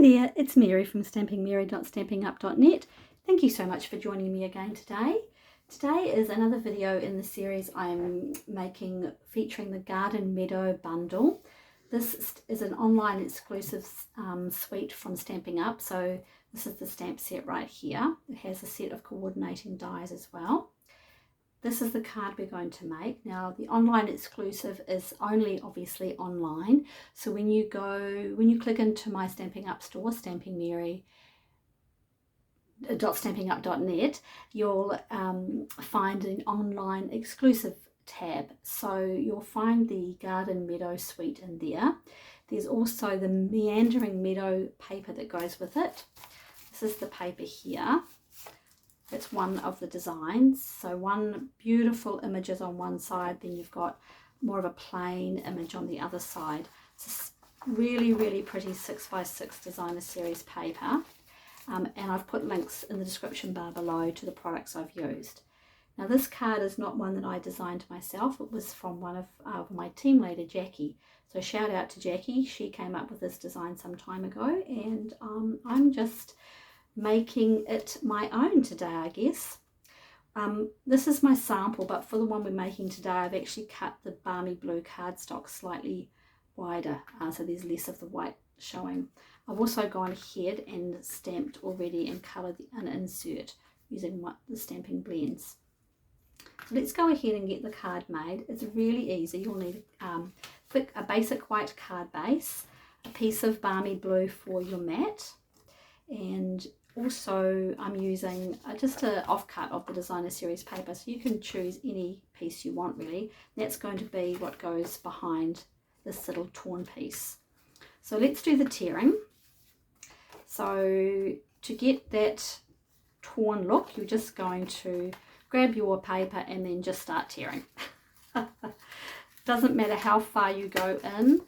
there, it's Mary from stampingmary.stampingup.net. Thank you so much for joining me again today. Today is another video in the series I'm making featuring the Garden Meadow bundle. This is an online exclusive suite from Stampin' Up. So this is the stamp set right here. It has a set of coordinating dies as well. This is the card we're going to make. Now the online exclusive is only obviously online. So when you click into my Stampin' Up store, stampingmary.stampingup.net, you'll find an online exclusive tab. So you'll find the Garden Meadow suite in there. There's also the Meandering Meadow paper that goes with it. This is the paper here. That's one of the designs. So one beautiful images on one side, then you've got more of a plain image on the other side. It's really, really pretty 6x6 designer series paper. And I've put links in the description bar below to the products I've used. Now this card is not one that I designed myself. It was from one of my team leader, Jackie. So shout out to Jackie. She came up with this design some time ago, and I'm just making it my own today, I guess. This is my sample, but for the one we're making today, I've actually cut the Balmy Blue cardstock slightly wider, so there's less of the white showing. I've also gone ahead and stamped already and coloured an insert using the stamping blends. So let's go ahead and get the card made. It's really easy. You'll need a basic white card base, a piece of Balmy Blue for your mat, and also I'm using just an offcut of the designer series paper, so you can choose any piece you want really. That's going to be what goes behind this little torn piece. So let's do the tearing. So to get that torn look, you're just going to grab your paper and then just start tearing. Doesn't matter how far you go in.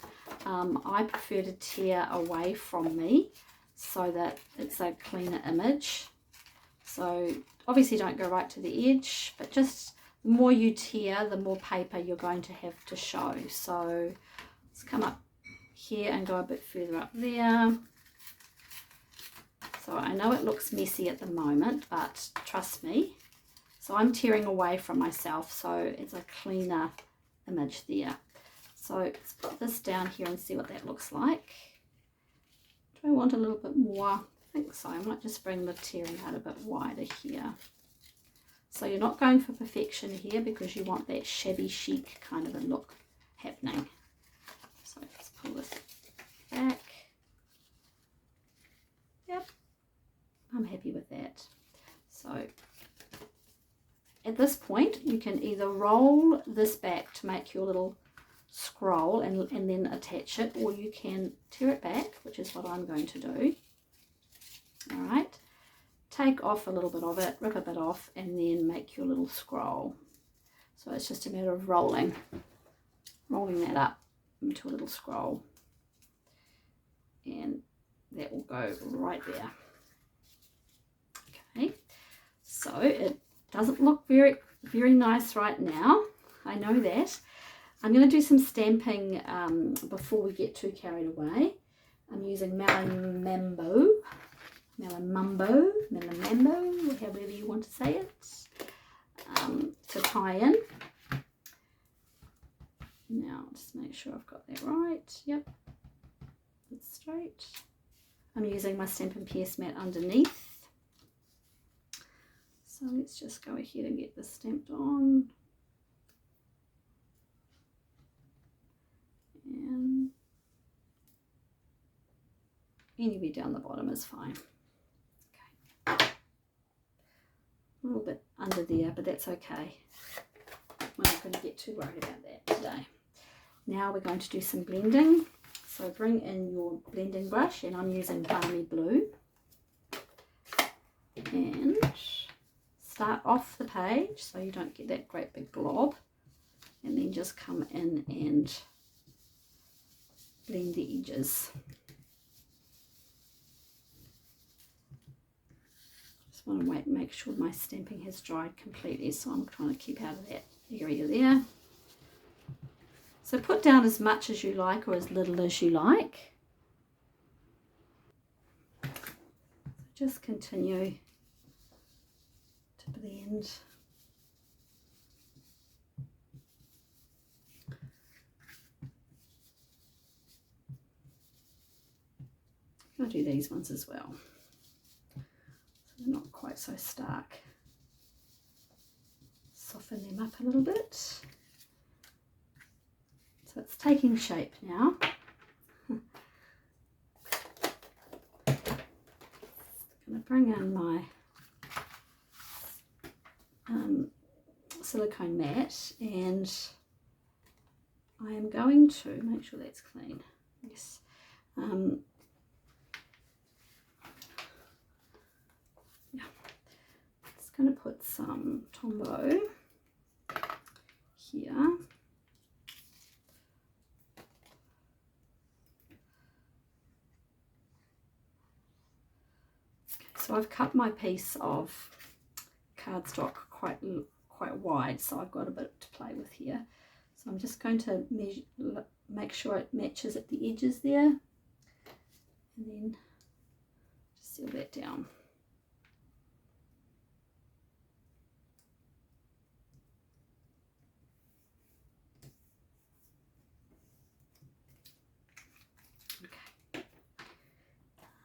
I prefer to tear away from me so that it's a cleaner image. So obviously don't go right to the edge, but just the more you tear, the more paper you're going to have to show. So let's come up here and go a bit further up there. So I know it looks messy at the moment, but trust me. So I'm tearing away from myself, so it's a cleaner image there. So let's put this down here and see what that looks like. I want a little bit more. I think so. I might just bring the tearing out a bit wider here. So you're not going for perfection here because you want that shabby chic kind of a look happening. So let's pull this back. Yep, I'm happy with that. So at this point you can either roll this back to make your little scroll and then attach it, or you can tear it back, which is what I'm going to do. All right, take off a little bit of it, rip a bit off, and then make your little scroll. So it's just a matter of rolling that up into a little scroll, and that will go right there. Okay, so it doesn't look very, very nice right now, I know that. I'm going to do some stamping before we get too carried away. I'm using Melamambo, however you want to say it, to tie in. Now, just make sure I've got that right. Yep, it's straight. I'm using my Stampin' PS mat underneath. So let's just go ahead and get this stamped on. And anywhere down the bottom is fine. Okay. A little bit under there, but that's okay. We're not going to get too worried about that today. Now we're going to do some blending. So bring in your blending brush, and I'm using Balmy Blue. And start off the page so you don't get that great big blob. And then just come in and blend the edges. Just want to make sure my stamping has dried completely, so I'm trying to keep out of that area there. So put down as much as you like or as little as you like. just continue to blend. I'll do these ones as well, so they're not quite so stark. Soften them up a little bit. So it's taking shape now. I'm going to bring in my silicone mat, and I am going to make sure that's clean. Yes. Just going to put some Tombow here. So I've cut my piece of cardstock quite wide, so I've got a bit to play with here. So I'm just going to make sure it matches at the edges there, and then just seal that down.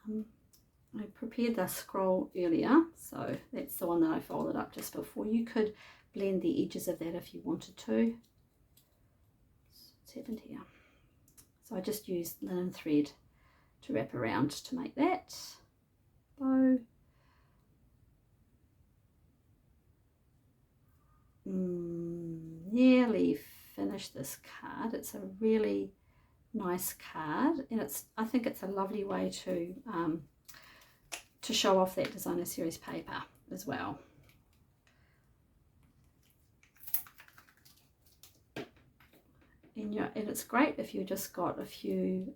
Okay. I prepared the scroll earlier, so that's the one that I folded up just before. You could blend the edges of that if you wanted to. What's happened here? So I just used linen thread to wrap around to make that bow. Nearly finished this card. It's a really nice card, and I think it's a lovely way to show off that designer series paper as well. And it's great if you just got a few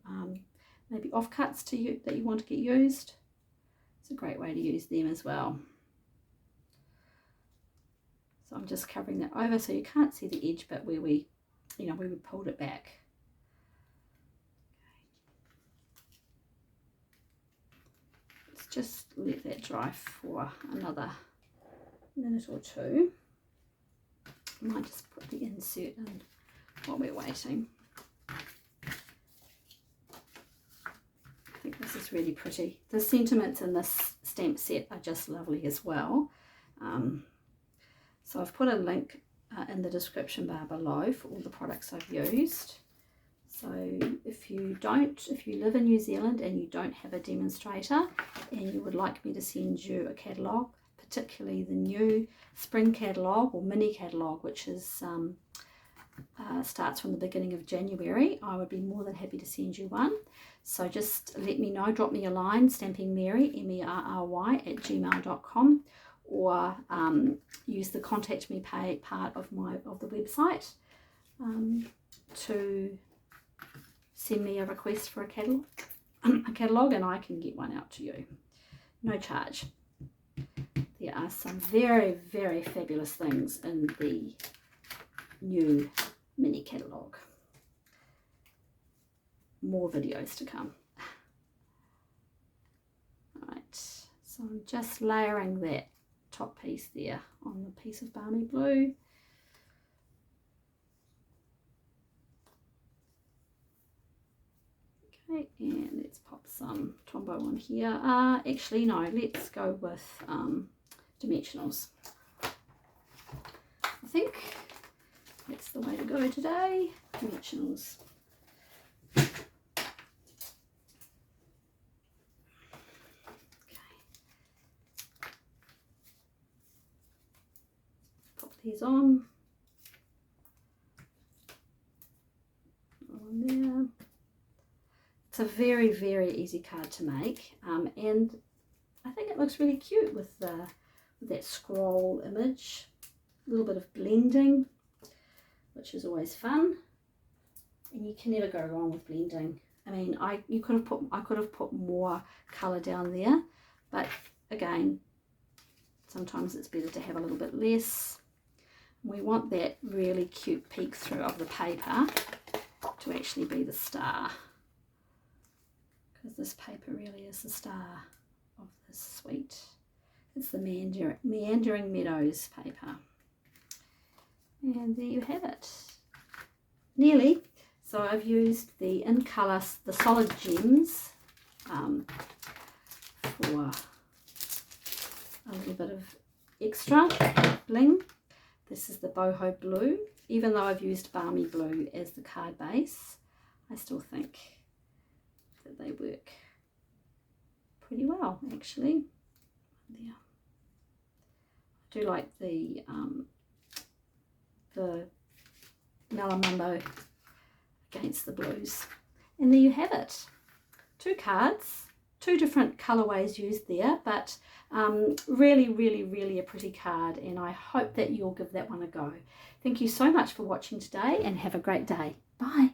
maybe offcuts that you want to get used. It's a great way to use them as well. So I'm just covering that over so you can't see the edge, but where we pulled it back. Just let that dry for another minute or two. I might just put the insert in while we're waiting. I think this is really pretty. The sentiments in this stamp set are just lovely as well. So I've put a link in the description bar below for all the products I've used. So if you live in New Zealand and you don't have a demonstrator and you would like me to send you a catalogue, particularly the new spring catalogue or mini catalogue, which is starts from the beginning of January, I would be more than happy to send you one. So just let me know, drop me a line, stampingmary, MERRY @gmail.com, or use the contact me part of the website to send me a request for a catalogue, and I can get one out to you. No charge. There are some very, very fabulous things in the new mini catalogue. More videos to come. Alright, so I'm just layering that top piece there on the piece of Balmy Blue. Okay, and let's pop some Tombow on here. Actually, no, let's go with dimensionals. I think that's the way to go today. Dimensionals. Okay. Pop these on. On there. It's a very, very easy card to make, and I think it looks really cute with that scroll image. A little bit of blending, which is always fun, and you can never go wrong with blending. I mean, I could have put more colour down there, but again, sometimes it's better to have a little bit less. We want that really cute peek through of the paper to actually be the star, because this paper really is the star of is sweet. It's the Meandering Meadows paper. And there you have it. Nearly. So I've used the In Colour, the solid gems for a little bit of extra bling. This is the boho blue. Even though I've used balmy blue as the card base, I still think that they work pretty well, actually. There. I do like the Melamumbo against the blues. And there you have it. 2 cards, 2 different colorways used there, but really, really, really a pretty card, and I hope that you'll give that one a go. Thank you so much for watching today, and have a great day. Bye.